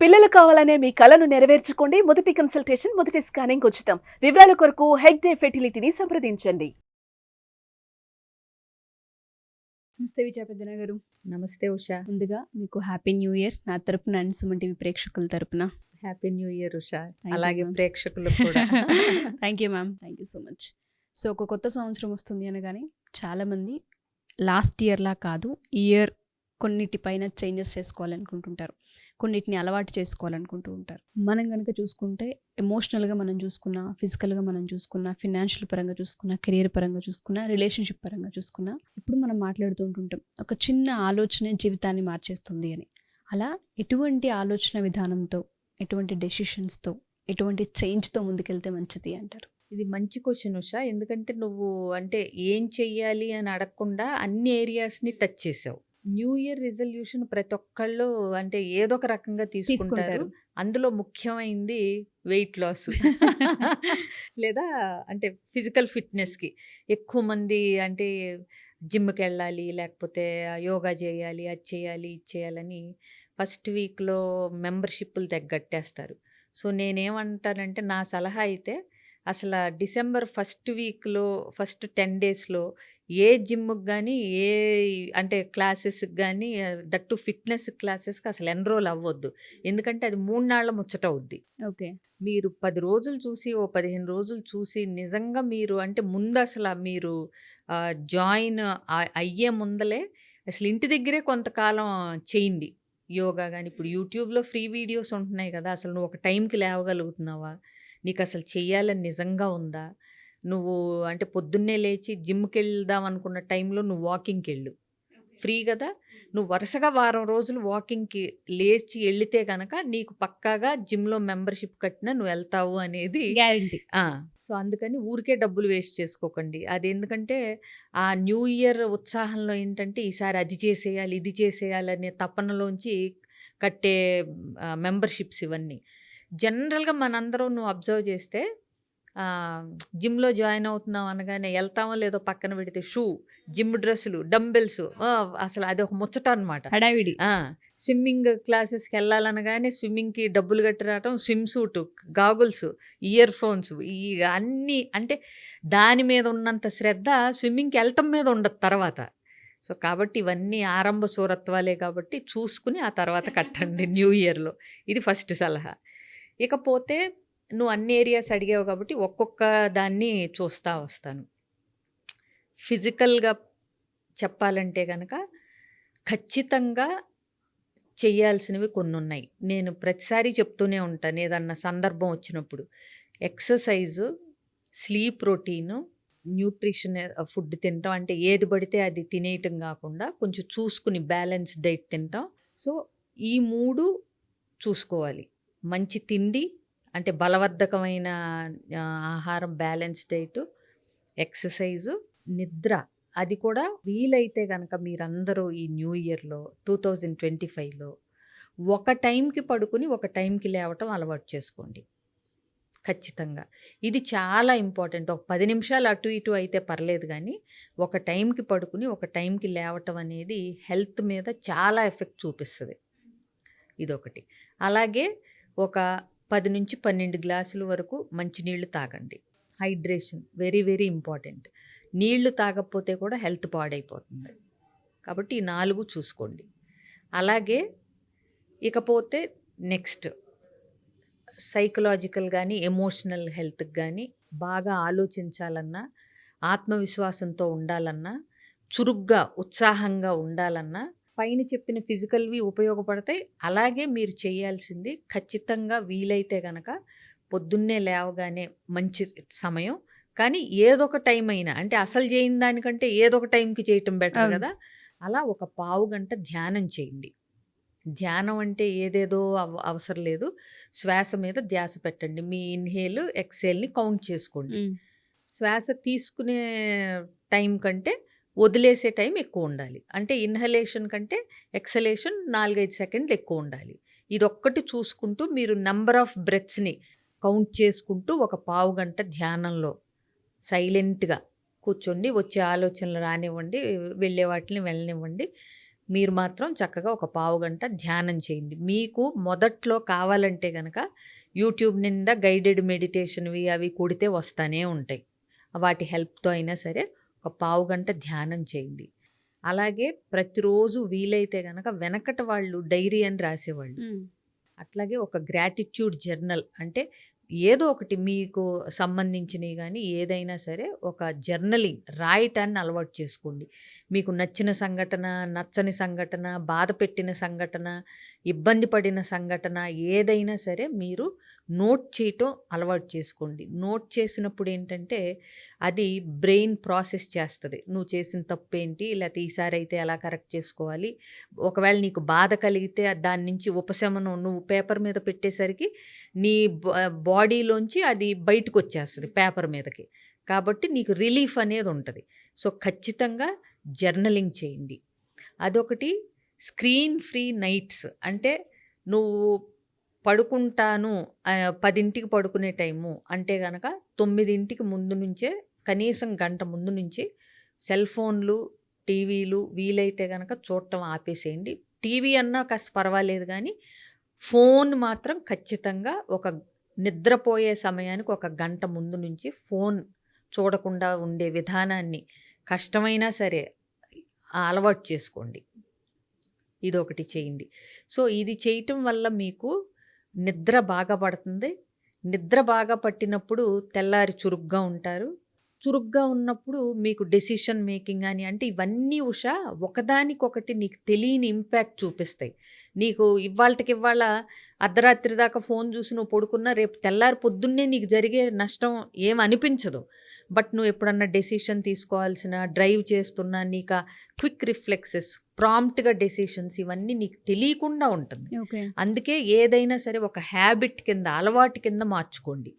పిల్లలు కావాలనే మీ కలను నెరవేర్చుకోండి. మొదటి కన్సల్టేషన్, మొదటి స్కానింగ్ ఉచితం. వివరాల కొరకు హెగ్డే ఫెర్టిలిటీని సంప్రదించండి. నమస్తే విజయ పెద్దన గారు. నమస్తే ఉషా. ముందుగా మీకు హ్యాపీ న్యూ ఇయర్ నా తరపున అండ్ సుమన్ టీవీ ప్రేక్షకుల తరపున. Happy new year Usha. Thank you, అలాగే ma'am. ప్రేక్షకులు కూడా. Thank you ma'am, thank you so much. So ఒక కొత్త సంవత్సరం వస్తుంది అనగానే చాలామంది లాస్ట్ ఇయర్లా కాదు, ఈ ఇయర్ కొన్నిటిపైన చేంజెస్ చేసుకోవాలనుకుంటుంటారు, కొన్నిటిని అలవాటు చేసుకోవాలనుకుంటూ ఉంటారు. మనం కనుక చూసుకుంటే ఎమోషనల్గా మనం చూసుకున్నా, ఫిజికల్గా మనం చూసుకున్నా, ఫినాన్షియల్ పరంగా చూసుకున్నా, కెరీర్ పరంగా చూసుకున్నా, రిలేషన్షిప్ పరంగా చూసుకున్నా, ఇప్పుడు మనం మాట్లాడుతూ ఉంటుంటాం ఒక చిన్న ఆలోచనే జీవితాన్ని మార్చేస్తుంది అని. అలా ఎటువంటి ఆలోచన విధానంతో, ఎటువంటి డెసిషన్స్తో, ఎటువంటి చేంజ్తో ముందుకెళ్తే మంచిది అంటారు? ఇది మంచి క్వశ్చన్ ఉషా. ఎందుకంటే నువ్వు అంటే ఏం చెయ్యాలి అని అడగకుండా అన్ని ఏరియాస్ని టచ్ చేసావు. న్యూ ఇయర్ రిజల్యూషన్ ప్రతి ఒక్కళ్ళు అంటే ఏదో ఒక రకంగా తీసుకుంటారు. అందులో ముఖ్యమైనది వెయిట్ లాస్ లేదా అంటే ఫిజికల్ ఫిట్నెస్కి ఎక్కువ మంది అంటే జిమ్కి వెళ్ళాలి, లేకపోతే యోగా చేయాలి, అది చేయాలి, ఇది చేయాలని ఫస్ట్ వీక్లో మెంబర్షిప్లు తగ్గట్టేస్తారు. సో నేనేమంటానంటే నా సలహా అయితే అసలు డిసెంబర్ ఫస్ట్ వీక్లో ఫస్ట్ 10 డేస్లో ఏ జిమ్కి కానీ ఏ అంటే క్లాసెస్కి కానీ దట్టు ఫిట్నెస్ క్లాసెస్కి అసలు ఎన్రోల్ అవ్వద్దు. ఎందుకంటే అది 3 నాళ్ళ ముచ్చట అవుద్ది. ఓకే. మీరు 10 రోజులు చూసి 15 రోజులు చూసి నిజంగా మీరు అంటే ముందు అసలు మీరు జాయిన్ అయ్యే ముందలే అసలు ఇంటి దగ్గరే కొంతకాలం చేయండి యోగా. కానీ ఇప్పుడు యూట్యూబ్లో ఫ్రీ వీడియోస్ ఉంటున్నాయి కదా, అసలు నువ్వు ఒక టైంకి లేవగలుగుతున్నావా, నీకు అసలు చెయ్యాలని నిజంగా ఉందా, నువ్వు అంటే పొద్దున్నే లేచి జిమ్కి వెళ్దాం అనుకున్న టైంలో నువ్వు వాకింగ్కి వెళ్ళు, ఫ్రీ కదా. నువ్వు వరుసగా వారం రోజులు వాకింగ్కి లేచి వెళితే కనుక నీకు పక్కాగా జిమ్లో మెంబర్షిప్ కట్టినా నువ్వు వెళ్తావు అనేది గ్యారంటీ. సో అందుకని ఊరికే డబ్బులు వేస్ట్ చేసుకోకండి. అది ఎందుకంటే ఆ న్యూ ఇయర్ ఉత్సాహంలో ఏంటంటే ఈసారి అది చేసేయాలి, ఇది చేసేయాలి అనే తపనలోంచి కట్టే మెంబర్షిప్స్ ఇవన్నీ. జనరల్గా మనందరం నువ్వు అబ్జర్వ్ చేస్తే జిమ్లో జాయిన్ అవుతున్నాం అనగానే వెళ్తామో లేదో పక్కన పెడితే షూ, జిమ్ డ్రెస్సులు, డంబెల్స్, అసలు అది ఒక ముచ్చట అనమాట. హడావిడి. స్విమ్మింగ్ క్లాసెస్కి వెళ్ళాలనగానే స్విమ్మింగ్కి డబ్బులు కట్టి రావటం, swim suit, goggles, ear phones, ఈ అన్నీ అంటే దాని మీద ఉన్నంత శ్రద్ధ స్విమ్మింగ్కి వెళ్ళటం మీద ఉండదు తర్వాత. సో కాబట్టి ఇవన్నీ ఆరంభ సూరత్వాలే కాబట్టి చూసుకుని ఆ తర్వాత కట్టండి న్యూ ఇయర్లో. ఇది ఫస్ట్ సలహా. ఇకపోతే నువ్వు అన్ని ఏరియాస్ అడిగావు కాబట్టి ఒక్కొక్క దాన్ని చూస్తూ వస్తాను. ఫిజికల్గా చెప్పాలంటే కనుక ఖచ్చితంగా చేయాల్సినవి కొన్ని ఉన్నాయి. నేను ప్రతిసారి చెప్తూనే ఉంటాను ఏదన్నా సందర్భం వచ్చినప్పుడు. Exercise, sleep routine, nutrition food తినటం, అంటే ఏది పడితే అది తినేయటం కాకుండా కొంచెం చూసుకుని బ్యాలెన్స్ డైట్ తినటం. సో ఈ 3 చూసుకోవాలి. మంచి తిండి అంటే బలవర్ధకమైన ఆహారం, బ్యాలెన్స్ డైటు, ఎక్సర్సైజు, నిద్ర. అది కూడా వీలైతే కనుక మీరందరూ ఈ న్యూ ఇయర్లో 2025లో ఒక టైంకి పడుకుని ఒక టైంకి లేవటం అలవాటు చేసుకోండి ఖచ్చితంగా. ఇది చాలా ఇంపార్టెంట్. ఒక 10 నిమిషాలు అటు ఇటు అయితే పర్లేదు, కానీ ఒక టైంకి పడుకుని ఒక టైంకి లేవటం అనేది హెల్త్ మీద చాలా ఎఫెక్ట్ చూపిస్తుంది. ఇదొకటి. అలాగే ఒక 10 నుంచి 12 గ్లాసుల వరకు మంచినీళ్ళు తాగండి. Hydration very very important. నీళ్లు తాగకపోతే కూడా హెల్త్ పాడైపోతుంది. కాబట్టి ఈ 4 చూసుకోండి. అలాగే ఇకపోతే నెక్స్ట్ సైకలాజికల్ కానీ ఎమోషనల్ హెల్త్కి కానీ బాగా ఆలోచించాలన్నా, ఆత్మవిశ్వాసంతో ఉండాలన్నా, చురుగ్గా ఉత్సాహంగా ఉండాలన్నా పైన చెప్పిన ఫిజికల్వి ఉపయోగపడతాయి. అలాగే మీరు చేయాల్సింది ఖచ్చితంగా వీలైతే కనుక పొద్దున్నే లేవగానే మంచి సమయం, కానీ ఏదొక టైం అయినా అంటే అసలు చేయని దానికంటే ఏదొక టైంకి చేయటం బెటర్ కదా. అలా ఒక పావు గంట ధ్యానం చేయండి. ధ్యానం అంటే ఏదేదో అవసరం లేదు. శ్వాస మీద ధ్యాస పెట్టండి. మీ ఇన్హేల్ ఎక్సేల్ని కౌంట్ చేసుకోండి. శ్వాస తీసుకునే టైం కంటే వదిలేసే టైం ఎక్కువ ఉండాలి. అంటే ఇన్హలేషన్ కంటే ఎక్సలేషన్ 4-5 సెకండ్లు ఎక్కువ ఉండాలి. ఇదొక్కటి చూసుకుంటూ మీరు నెంబర్ ఆఫ్ బ్రెత్స్ని కౌంట్ చేసుకుంటూ ఒక పావు గంట ధ్యానంలో సైలెంట్గా కూర్చోండి. వచ్చే ఆలోచనలు రానివ్వండి, వెళ్ళే వాటిని వెళ్ళనివ్వండి. మీరు మాత్రం చక్కగా ఒక పావుగంట ధ్యానం చేయండి. మీకు మొదట్లో కావాలంటే గనక యూట్యూబ్ నిండా గైడెడ్ మెడిటేషన్‌వి అవి కొడితే వస్తానే ఉంటాయి. వాటి హెల్ప్‌తో అయినా సరే ఒక పావుగంట ధ్యానం చేయండి. అలాగే ప్రతిరోజు వీలైతే గనక వెనకట వాళ్ళు డైరీ అని రాసేవాళ్ళు. హ్మ్. అట్లాగే ఒక గ్రాటిట్యూడ్ జర్నల్ అంటే ఏదో ఒకటి మీకు సంబంధించినవి గానీ ఏదైనా సరే ఒక జర్నలింగ్ రాయటాన్ని అలవాటు చేసుకోండి. మీకు నచ్చిన సంఘటన, నచ్చని సంఘటన, బాధ పెట్టిన సంఘటన, ఇబ్బంది పడిన సంఘటన ఏదైనా సరే మీరు నోట్ చేయటం అలవాటు చేసుకోండి. నోట్ చేసినప్పుడు ఏంటంటే అది బ్రెయిన్ ప్రాసెస్ చేస్తది. నువ్వు చేసిన తప్పేంటి? లేతే ఈసారైతే ఎలా కరెక్ట్ చేసుకోవాలి? ఒకవేళ నీకు బాధ కలిగితే దాని నుంచి ఉపశమనం నువ్వు పేపర్ మీద పెట్టేసరికి నీ బాడీలోంచి అది బయటకొచ్చేస్తది పేపర్ మీదకి. కాబట్టి నీకు రిలీఫ్ అనేది ఉంటది. సో, ఖచ్చితంగా జర్నలింగ్ చేయండి. అదొకటి. స్క్రీన్ ఫ్రీ నైట్స్ అంటే నువ్వు పడుకుంటాను 10కి పడుకునే టైము అంటే గనక 9కి ముందు నుంచే కనీసం గంట ముందు నుంచి సెల్ ఫోన్లు, టీవీలు వీలైతే గనక చూడటం ఆపేసేయండి. టీవీ అన్నా కాస్త పర్వాలేదు గానీ, ఫోన్ మాత్రం ఖచ్చితంగా ఒక నిద్రపోయే సమయానికి ఒక గంట ముందు నుంచి ఫోన్ చూడకుండా ఉండే విధానాన్ని కష్టమైనా సరే అలవాటు చేసుకోండి. ఇదొకటి చేయండి. సో, ఇది చేయటం వల్ల మీకు నిద్ర బాగా పడుతుంది. నిద్ర బాగా పట్టినప్పుడు తెల్లారి చురుగ్గా ఉంటారు. చురుగ్గా ఉన్నప్పుడు మీకు డెసిషన్ మేకింగ్ అని అంటే ఇవన్నీ ఒకదానికొకటి నీకు తెలియని ఇంపాక్ట్ చూపిస్తాయి. నీకు ఇవాళ అర్ధరాత్రి దాకా ఫోన్ చూసి నువ్వు పడుకున్నా రేపు తెల్లారి పొద్దున్నే నీకు జరిగే నష్టం ఏం అనిపించదు. బట్ నువ్వు ఎప్పుడన్నా డెసిషన్ తీసుకోవాల్సిన డ్రైవ్ చేస్తున్నా నీకా క్విక్ రిఫ్లెక్సెస్, ప్రాంప్ట్‌గా డెసిషన్స్ ఇవన్నీ నీకు తెలియకుండా ఉంటుంది. ఓకే. అందుకే ఏదైనా సరే ఒక హ్యాబిట్ కింద, అలవాటు కింద మార్చుకోండి.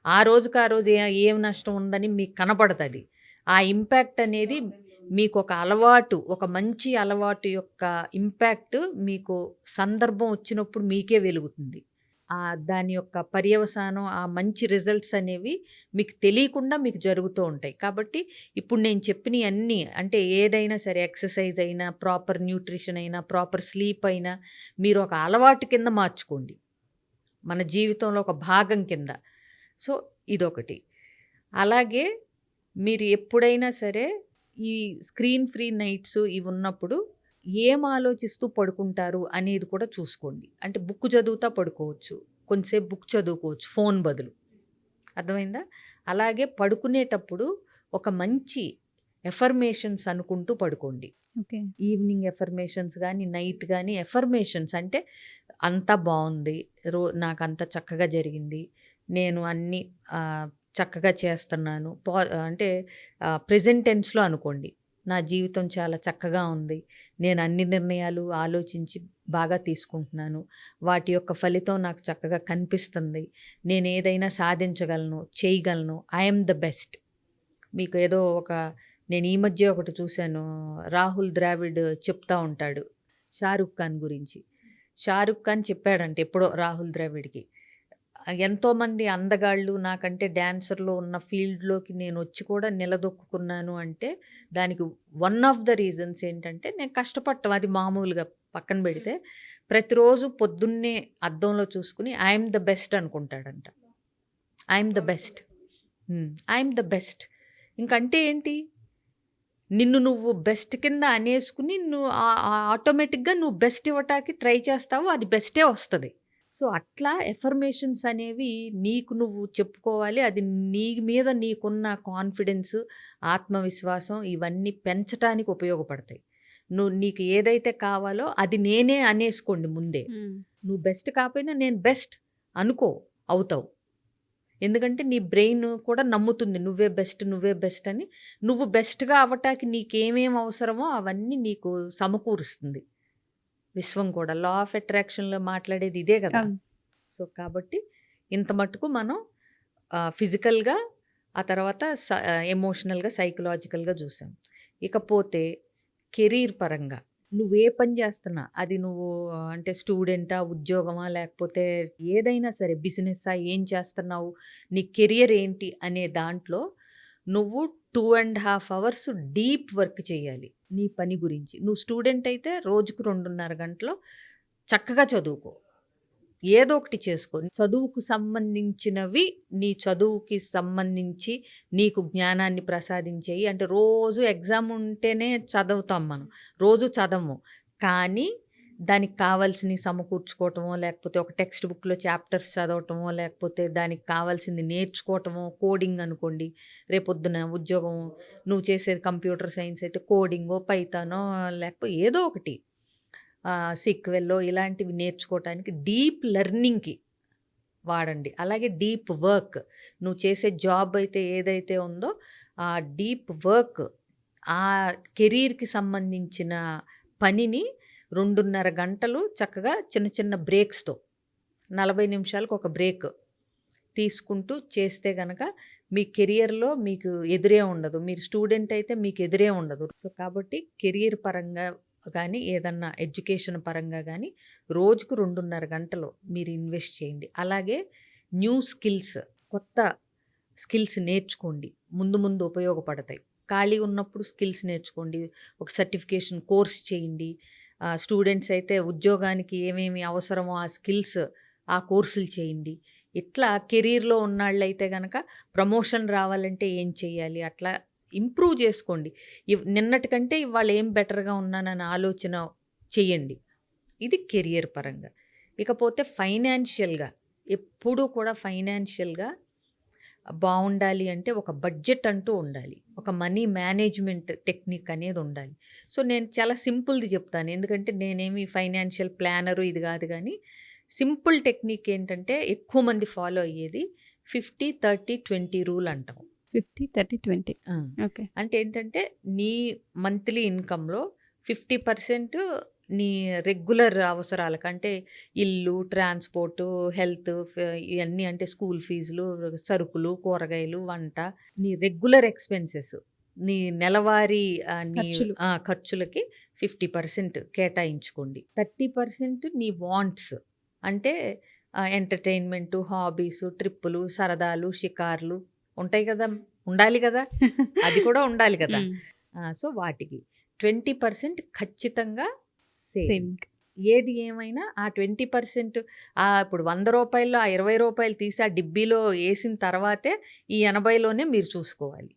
ఆ రోజుకి ఆ రోజు ఏం నష్టం ఉందని మీకు కనపడతది. ఆ ఇంపాక్ట్ అనేది మీకొక అలవాటు, ఒక మంచి అలవాటు యొక్క ఇంపాక్ట్ మీకు సందర్భం వచ్చినప్పుడు మీకే వెలుగుతుంది. దాని యొక్క పర్యవసానం, ఆ మంచి రిజల్ట్స్ అనేవి మీకు తెలియకుండా మీకు జరుగుతూ ఉంటాయి. కాబట్టి ఇప్పుడు నేను చెప్పినయన్నీ అంటే ఏదైనా సరే ఎక్సర్సైజ్ అయినా, ప్రాపర్ న్యూట్రిషన్ అయినా, ప్రాపర్ స్లీప్ అయినా మీరు ఒక అలవాటు కింద మార్చుకోండి. మన జీవితంలో ఒక భాగం కింద. సో, ఇదొకటి. అలాగే మీరు ఎప్పుడైనా సరే ఈ స్క్రీన్ ఫ్రీ నైట్స్ ఇవున్నప్పుడు ఏం ఆలోచిస్తూ పడుకుంటారు అనేది కూడా చూసుకోండి. అంటే బుక్ చదువుతా పడుకోవచ్చు. కొంతసేపు బుక్ చదువుకోవచ్చు ఫోన్ బదులు. అర్థమైందా? అలాగే పడుకునేటప్పుడు ఒక మంచి ఎఫర్మేషన్స్ అనుకుంటూ పడుకోండి. ఓకే. ఈవినింగ్ ఎఫర్మేషన్స్ గానీ, నైట్ గానీ ఎఫర్మేషన్స్ అంటే అంతా బావుంది. నాకంతా చక్కగా జరిగింది. నేను అన్నీ చక్కగా చేస్తున్నాను. అంటే ప్రెజెంట్ టెన్స్‌లో అనుకోండి. నా జీవితం చాలా చక్కగా ఉంది. నేను అన్ని నిర్ణయాలు ఆలోచించి బాగా తీసుకుంటున్నాను. వాటి యొక్క ఫలితం నాకు చక్కగా కనిపిస్తుంది. నేనేదైనా సాధించగలను, చేయగలను. I am the best. మీకు ఏదో నేను ఈ మధ్య ఒకటి చూశాను. రాహుల్ ద్రావిడ్ చెప్తా ఉంటాడు షారుఖ్ ఖాన్ గురించి. షారుఖ్ ఖాన్ చెప్పాడంట ఎప్పుడో రాహుల్ ద్రావిడ్‌కి. ఎంతోమంది అందగాళ్ళు నాకంటే డాన్సర్‌లో ఉన్న ఫీల్డ్‌లోకి నేనొచ్చి కూడా నిలదొక్కుకున్నాను అంటే దానికి వన్ ఆఫ్ ద రీజన్స్ ఏంటంటే నేను కష్టపడటం. అది మామూలుగా పక్కన పెడితే ప్రతిరోజు పొద్దున్నే అద్దంలో చూసుకొని ఐ యామ్ ద బెస్ట్ అనుకుంటాడంట. I am the best. I am the best. ఇంకంటే ఏంటి? నిన్ను నువ్వు బెస్ట్ కింద అనేసుకుని నువ్వు ఆటోమేటిక్‌గా నువ్వు బెస్ట్ ఇవ్వటానికి ట్రై చేస్తావు. అది బెస్టే వస్తది. సో, అట్లా ఎఫర్మేషన్స్ అనేవి నీకు నువ్వు చెప్పుకోవాలి. అది నీ మీద నీకున్న కాన్ఫిడెన్స్, ఆత్మవిశ్వాసం ఇవన్నీ పెంచటానికి ఉపయోగపడతాయి. నీకు ఏదైతే కావాలో అది నేనే అనేసుకోండి ముందే. నువ్వు బెస్ట్ కాకపోయినా నేను బెస్ట్ అనుకో, అవుతావు. ఎందుకంటే నీ బ్రెయిన్ కూడా నమ్ముతుంది నువ్వే బెస్ట్ అని. నువ్వు బెస్ట్‌గా అవ్వటానికి నీకేమేమి అవసరమో అవన్నీ నీకు సమకూరుస్తుంది. విశ్వం కూడా లా ఆఫ్ అట్రాక్షన్‌లో మాట్లాడేది ఇదే కదా! అవును. సో, కాబట్టి ఇంత మట్టుకు మనం ఫిజికల్‌గా ఆ తర్వాత ఎమోషనల్‌గా, సైకలాజికల్‌గా చూసాం. ఇకపోతే కెరీర్ పరంగా నువ్వే పని చేస్తున్నా అది నువ్వు అంటే స్టూడెంటా, ఉద్యోగమా లేకపోతే ఏదైనా సరే బిజినెస్సా, ఏం చేస్తున్నావు, నీ కెరియర్ ఏంటి అనే దాంట్లో నువ్వు 2½ అవర్స్ డీప్ వర్క్ చేయాలి. నీ పని గురించి. నువ్వు స్టూడెంట్ అయితే రోజుకు 2:30 గంటలు చక్కగా చదువుకో. ఏదో ఒకటి చేసుకో. చదువుకు సంబంధించినవి నీ చదువుకి సంబంధించి నీకు జ్ఞానాన్ని ప్రసాదించేయి. అంటే రోజు ఎగ్జామ్ ఉంటేనే చదువుతాం మనం. రోజు చదవము. కానీ దానికి కావాల్సినవి సమకూర్చుకోవటమో, లేకపోతే ఒక టెక్స్ట్ బుక్‌లో చాప్టర్స్ చదవటమో, లేకపోతే దానికి కావాల్సింది నేర్చుకోవటమో, కోడింగ్ అనుకోండి. రేపొద్దున ఉద్యోగం నువ్వు చేసేది కంప్యూటర్ సైన్స్ అయితే కోడింగో, పైథానో లేకపోతే ఏదో ఒకటి సీక్వెల్లో ఇలాంటివి నేర్చుకోవటానికి డీప్ లెర్నింగ్‌కి వాడండి. అలాగే డీప్ వర్క్ నువ్వు చేసే జాబ్ అయితే ఏదైతే ఉందో ఆ డీప్ వర్క్ ఆ కెరీర్‌కి సంబంధించిన పనిని 2:30 గంటలు చక్కగా చిన్న చిన్న బ్రేక్స్‌తో 40 నిమిషాలకు ఒక బ్రేక్ తీసుకుంటూ చేస్తే గనక మీ కెరియర్‌లో మీకు ఎదురే ఉండదు. మీరు స్టూడెంట్ అయితే మీకు ఎదురే ఉండదు. సో, కాబట్టి కెరియర్ పరంగా గానీ, ఏదన్నా ఎడ్యుకేషన్ పరంగా గానీ రోజుకు 2:30 గంటలు మీరు ఇన్వెస్ట్ చేయండి. అలాగే న్యూ స్కిల్స్, కొత్త స్కిల్స్ నేర్చుకోండి. ముందు ముందు ఉపయోగపడతాయి. ఖాళీ ఉన్నప్పుడు స్కిల్స్ నేర్చుకోండి. ఒక సర్టిఫికేషన్ కోర్స్ చేయండి. స్టూడెంట్స్ అయితే ఉద్యోగానికి ఏమేమి అవసరమో ఆ స్కిల్స్, ఆ కోర్సులు చేయండి. ఇట్లా కెరీర్‌లో ఉన్నాళ్ళైతే గనక ప్రమోషన్ రావాలంటే ఏం చేయాలి? అట్లా ఇంప్రూవ్ చేసుకోండి. నిన్నటి కంటే ఇవాళ ఏం బెటర్‌గా ఉన్నానని ఆలోచన చెయ్యండి. ఇది కెరియర్ పరంగా. ఇకపోతే ఫైనాన్షియల్‌గా ఎప్పుడూ కూడా ఫైనాన్షియల్‌గా బావుండాలి అంటే ఒక బడ్జెట్ అంటూ ఉండాలి. ఒక మనీ మేనేజ్‌మెంట్ టెక్నిక్ అనేది ఉండాలి. సో, నేను చాలా సింపుల్‌ది చెప్తాను. ఎందుకంటే నేనేమి ఫైనాన్షియల్ ప్లానరు ఇది కాదు గానీ, సింపుల్ టెక్నిక్ ఏంటంటే ఎక్కువ మంది ఫాలో అయ్యేది 50, 30, 20 రూల్ అంటాం. 50, 30, 20. ఆ! ఓకే. అంటే ఏంటంటే నీ మంత్లీ ఇన్‌కమ్‌లో 50% నీ రెగ్యులర్ అవసరాలకు అంటే ఇల్లు, ట్రాన్స్‌పోర్టు, హెల్త్ ఇయన్నీ అంటే స్కూల్ ఫీజులు, సరుకులు, కూరగాయలు, వంట, నీ రెగ్యులర్ ఎక్స్‌పెన్సెస్ నీ నెలవారీ ఖర్చులు. ఖర్చులకి 50% కేటాయించుకోండి. 30% నీ వాంట్స్ అంటే ఎంటర్‌టైన్‌మెంటు, హాబీసు, ట్రిప్పులు, సరదాలు, షికార్లు ఉంటాయి కదా! ఉండాలి కదా! అది కూడా ఉండాలి కదా! హ్మ్. సో, వాటికి 20% ఖచ్చితంగా సేవింగ్. సేవింగ్. ఏది ఏమైనా ఆ 20% ఇప్పుడు రూ. 100లో ఆ రూ. 20 తీసి ఆ డిబ్బీలో ఏసిన తర్వాతే ఈ 80లోనే మీరు చూసుకోవాలి.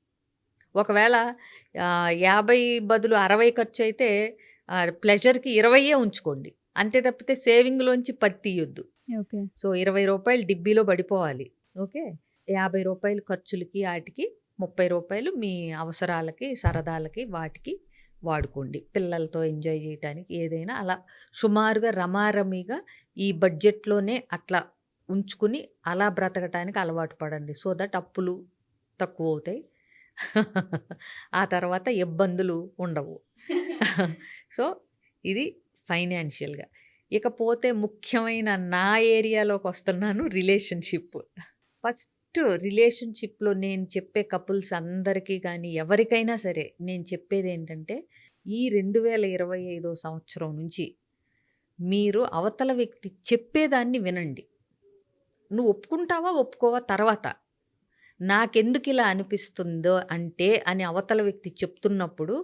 ఒకవేళ 50 బదులు 60 ఖర్చయితే ప్లెజర్‌కి 20 ఉంచుకోండి. అంతే తప్పితే సేవింగ్‌లోంచి 10 తీయొద్దు. ఓకే. సో, రూ. 20 డిబ్బీలో పడిపోవాలి. ఓకే. రూ. 50 ఖర్చులకి ఆటికి, రూ. 30 మీ అవసరాలకి, సరదాలకి వాటికి వాడుకోండి. పిల్లలతో ఎంజాయ్ చేయటానికి ఏదైనా అలా సుమారుగా రమారమిగా ఈ బడ్జెట్‌లోనే అట్లా ఉంచుకుని అలా బ్రతకటానికి అలవాటు పడండి. సో దట్ అప్పులు తక్కువవుతాయి. ఆ తర్వాత ఇబ్బందులు ఉండవు. సో, ఇది ఫైనాన్షియల్‌గా. ఇకపోతే ముఖ్యమైన నా ఏరియాలోకొస్తున్నాను రిలేషన్‌షిప్. ఫస్ట్ రిలేషన్‌షిప్‌లో నేను చెప్పే కపుల్స్ అందరికీ గానీ, ఎవరికైనా సరే నేను చెప్పేదేంటంటే, ఈ 2025 సంవత్సరం నుంచి మీరు అవతల వ్యక్తి చెప్పేదాన్ని వినండి. నువ్వు ఒప్పుకుంటావా? ఒప్పుకోవా? తర్వాత. నాకెందుకిలా అనిపిస్తుందో అంటే అని అవతల వ్యక్తి చెప్తున్నప్పుడు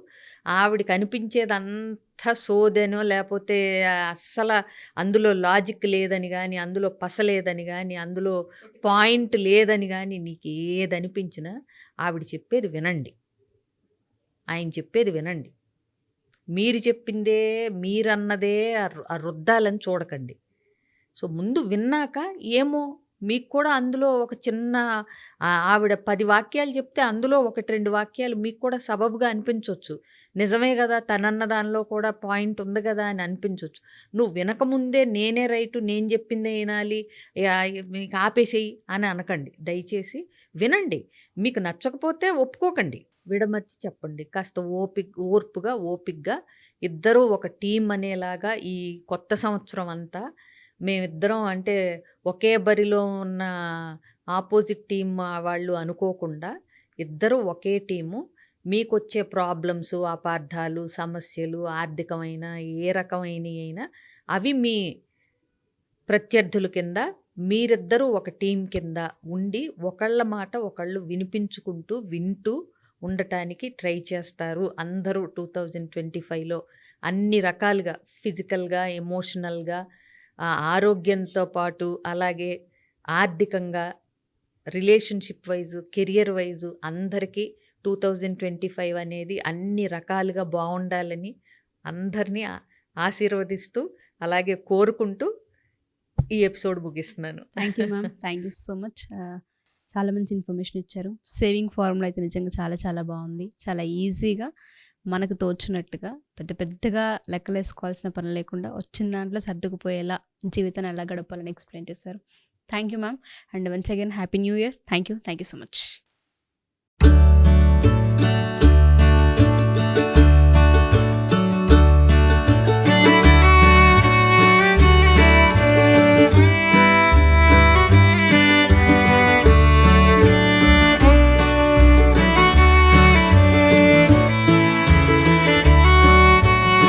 ఆవిడకి అనిపించేదంతా సోదెనో లేకపోతే అస్సల అందులో లాజిక్ లేదని గానీ, అందులో పస లేదని గానీ, అందులో పాయింట్ లేదని గానీ నీకు ఏదనిపించినా ఆవిడ చెప్పేది వినండి. ఆయన చెప్పేది వినండి. మీరు చెప్పిందే మీరన్నదే రుద్దాలని చూడకండి. సో, ముందు విన్నాక ఏమో మీకు కూడా అందులో ఒక చిన్న ఆవిడ 10 వాక్యాలు చెప్తే అందులో 1, 2 వాక్యాలు మీకు కూడా సబబుగా అనిపించొచ్చు. నిజమే గదా! తనన్న దానిలో కూడా పాయింట్ ఉంది గదా! అని అనిపించొచ్చు. నువ్వు వినకముందే నేనే రైటు, నేను చెప్పిందే ఇనాలి, మీకు ఆపేసేయి అని అనకండి. దయచేసి వినండి. మీకు నచ్చకపోతే ఒప్పుకోకండి. విడమర్చి చెప్పండి. కాస్త ఓపికగా ఇద్దరూ ఒక టీమ్ అనేలాగా ఈ కొత్త సంవత్సరం అంతా మేమిద్దరం అంటే ఒకే బరిలో ఉన్న ఆపోజిట్ టీమ్ వాళ్ళు అనుకోకుండా ఇద్దరు ఒకే టీము. మీకొచ్చే ప్రాబ్లమ్స్, అపార్థాలు, సమస్యలు ఆర్థికమైన ఏ రకమైనవి అయినా అవి మీ ప్రత్యర్థుల కింద మీరిద్దరూ ఒక టీం కింద ఉండి ఒకళ్ళ మాట ఒకళ్ళు వినిపించుకుంటూ వింటూ ఉండటానికి ట్రై చేస్తారు అందరూ 2025లో అన్ని రకాలుగా ఫిజికల్‌గా, ఎమోషనల్‌గా, ఆరోగ్యంతో పాటు అలాగే ఆర్థికంగా, రిలేషన్‌షిప్ వైస్, కెరియర్ వైస్ అందరికీ 2025 అనేది అన్ని రకాలుగా బావుండాలని అందరిని ఆశీర్వదిస్తూ, అలాగే కోరుకుంటూ ఈ ఎపిసోడ్ ముగిస్తున్నాను. Thank you ma'am. Thank you so much. చాలా మంచి ఇన్ఫర్మేషన్ ఇచ్చారు. సేవింగ్ ఫార్ములా అయితే నిజంగా చాలా చాలా బాగుంది. చాలా ఈజీగా మనకు తోచినట్టుగా పెద్ద పెద్దగా లెక్కలేసుకోవాల్సిన పని లేకుండా వచ్చిన దాంట్లో సర్దుకుపోయేలా జీవితాన్ని ఎలా గడపాలని ఎక్స్ప్లెయిన్ చేశారు. Thank you ma'am. And once again happy new year. Thank you so much.